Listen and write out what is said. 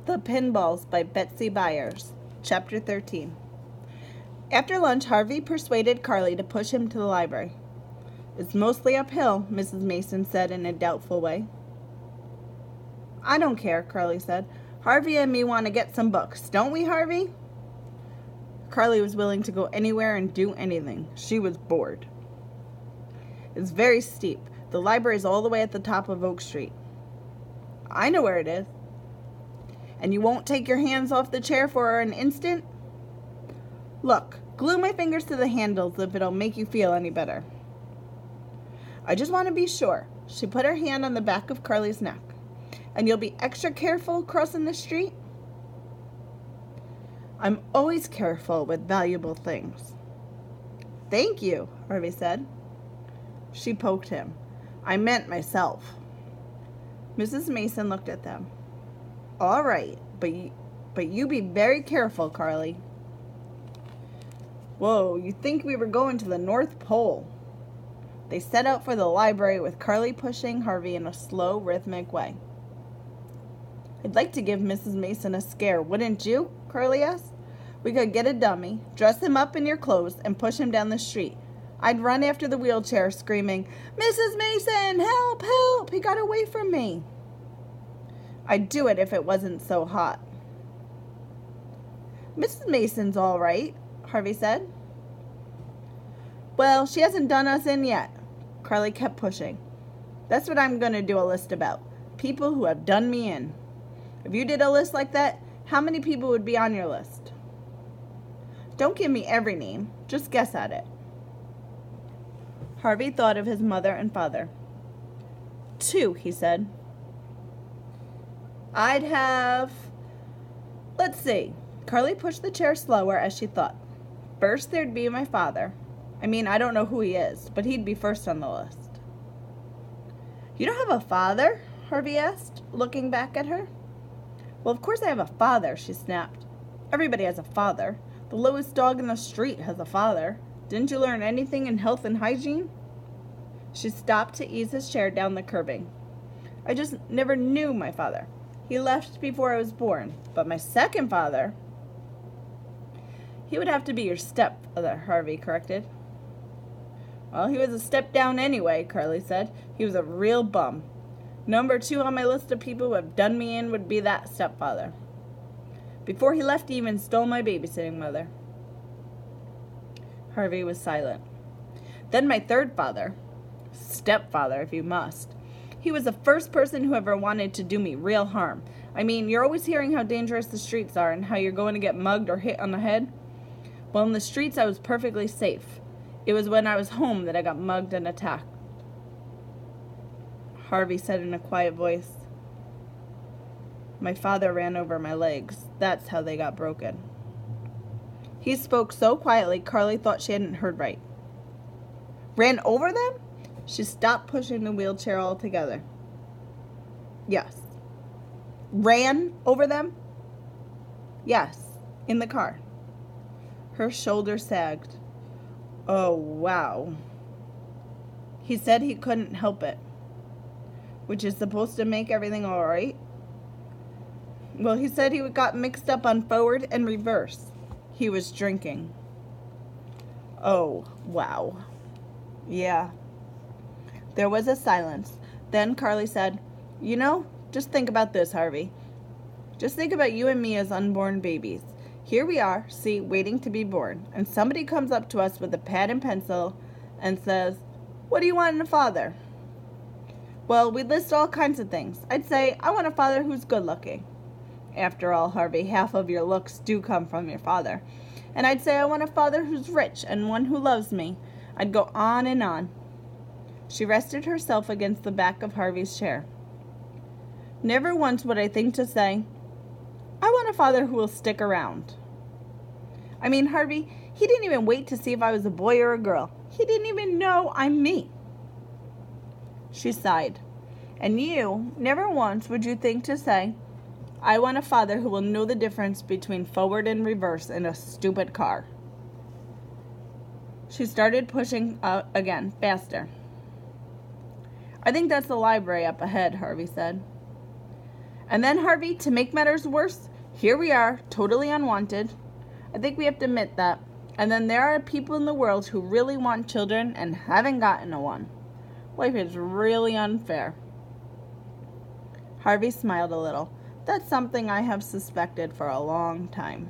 The Pinballs by Betsy Byars. Chapter 13. After lunch, Harvey persuaded Carly to push him to the library. "It's mostly uphill," Mrs. Mason said in a doubtful way. "I don't care," Carly said. "Harvey and me want to get some books. Don't we, Harvey?" Carly was willing to go anywhere and do anything. She was bored. "It's very steep. The library is all the way at the top of Oak Street." "I know where it is." "And you won't take your hands off the chair for an instant?" "Look, glue my fingers to the handles if it'll make you feel any better." "I just want to be sure." She put her hand on the back of Carly's neck. "And you'll be extra careful crossing the street?" "I'm always careful with valuable things." "Thank you," Harvey said. She poked him. "I meant myself." Mrs. Mason looked at them. "All right, but you be very careful, Carly." "Whoa, you think we were going to the North Pole." They set out for the library with Carly pushing Harvey in a slow, rhythmic way. "I'd like to give Mrs. Mason a scare, wouldn't you?" Carly asked. "We could get a dummy, dress him up in your clothes, and push him down the street. I'd run after the wheelchair screaming, 'Mrs. Mason, help, help, he got away from me.' I'd do it if it wasn't so hot." "Mrs. Mason's all right," Harvey said. "Well, she hasn't done us in yet." Carly kept pushing. "That's what I'm going to do a list about. People who have done me in. If you did a list like that, how many people would be on your list?" "Don't give me every name. Just guess at it." Harvey thought of his mother and father. "2," he said. "I'd have... let's see." Carly pushed the chair slower as she thought. "First, there'd be my father. I don't know who he is, but he'd be first on the list." "You don't have a father?" Harvey asked, looking back at her. "Well, of course I have a father," she snapped. "Everybody has a father. The lowest dog in the street has a father. Didn't you learn anything in health and hygiene?" She stopped to ease his chair down the curbing. "I just never knew my father. He left before I was born. But my second father..." "He would have to be your stepfather," Harvey corrected. "Well, he was a step down anyway," Carly said. "He was a real bum. Number 2 on my list of people who have done me in would be that stepfather. Before he left, he even stole my babysitting mother." Harvey was silent. "Then my third father, stepfather if you must. He was the first person who ever wanted to do me real harm. You're always hearing how dangerous the streets are and how you're going to get mugged or hit on the head. Well, in the streets I was perfectly safe. It was when I was home that I got mugged and attacked." Harvey said in a quiet voice, "My father ran over my legs. That's how they got broken." He spoke so quietly, Carly thought she hadn't heard right. "Ran over them?" She stopped pushing the wheelchair altogether. "Yes." "Ran over them?" "Yes, in the car." Her shoulder sagged. "Oh, wow." "He said he couldn't help it." "Which is supposed to make everything all right?" "Well, he said he got mixed up on forward and reverse. He was drinking." "Oh, wow." "Yeah." There was a silence. Then Carly said, "Just think about this, Harvey. Just think about you and me as unborn babies. Here we are, see, waiting to be born, and somebody comes up to us with a pad and pencil and says, 'What do you want in a father?' Well, we'd list all kinds of things. I'd say, 'I want a father who's good-looking.' After all, Harvey, half of your looks do come from your father. And I'd say, 'I want a father who's rich and one who loves me.' I'd go on and on." She rested herself against the back of Harvey's chair. "Never once would I think to say, 'I want a father who will stick around.' Harvey, he didn't even wait to see if I was a boy or a girl. He didn't even know I'm me." She sighed. "And you, never once would you think to say, 'I want a father who will know the difference between forward and reverse in a stupid car.'" She started pushing out again, faster. "I think that's the library up ahead," Harvey said. And then, Harvey, to make matters worse, here we are, totally unwanted. I think we have to admit that. And then there are people in the world who really want children and haven't gotten a one. Life is really unfair. Harvey smiled a little. That's something I have suspected for a long time.